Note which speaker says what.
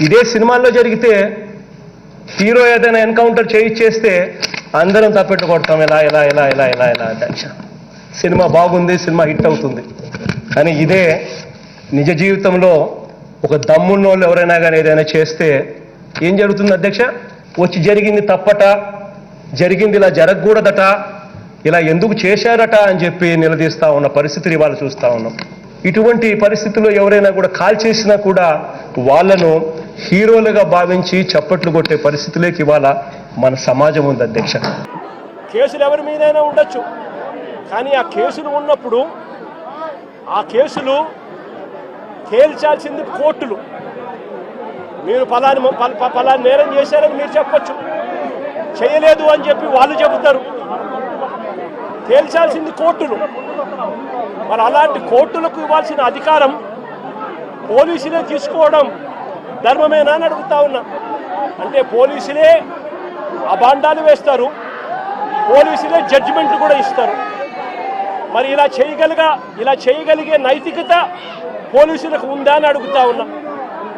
Speaker 1: ఇదే సినిమాల్లో జరిగితే హీరో ఏదైనా ఎన్కౌంటర్ చేయిచ్చేస్తే అందరం తప్పెట్టు కొడతాం ఎలా ఎలా ఎలా ఎలా ఎలా ఎలా అధ్యక్ష. సినిమా బాగుంది, సినిమా హిట్ అవుతుంది. కానీ ఇదే నిజ జీవితంలో ఒక దమ్మున్నోళ్ళు ఎవరైనా కానీ ఏదైనా చేస్తే ఏం జరుగుతుంది అధ్యక్ష? వచ్చి జరిగింది తప్పట, జరిగింది ఇలా జరగకూడదట, ఇలా ఎందుకు చేశారట అని చెప్పి నిలదీస్తా ఉన్న పరిస్థితిని ఇవాళ చూస్తూ ఉన్నాం. ఇటువంటి పరిస్థితుల్లో ఎవరైనా కూడా కాల్ చేసినా కూడా వాళ్ళను హీరోలుగా భావించి చప్పట్లు కొట్టే పరిస్థితులేకి ఇవాళ మన సమాజం ఉంది అధ్యక్ష.
Speaker 2: కేసులు ఎవరి మీదైనా ఉండొచ్చు, కానీ ఆ కేసులు ఉన్నప్పుడు ఆ కేసులు తేల్చాల్సింది కోర్టులు. మీరు పలాని నేరం చేశారని మీరు చెప్పొచ్చు, చేయలేదు అని చెప్పి వాళ్ళు చెబుతారు. తేల్చాల్సింది కోర్టులు. మరి అలాంటి కోర్టులకు ఇవ్వాల్సిన అధికారం పోలీసులే తీసుకోవడం ధర్మమేనా అని అడుగుతా ఉన్నా. అంటే పోలీసులే అబాండాలు వేస్తారు, పోలీసులే జడ్జిమెంట్లు కూడా ఇస్తారు. మరి ఇలా చేయగలిగే నైతికత పోలీసులకు ఉందా అని అడుగుతా ఉన్నా.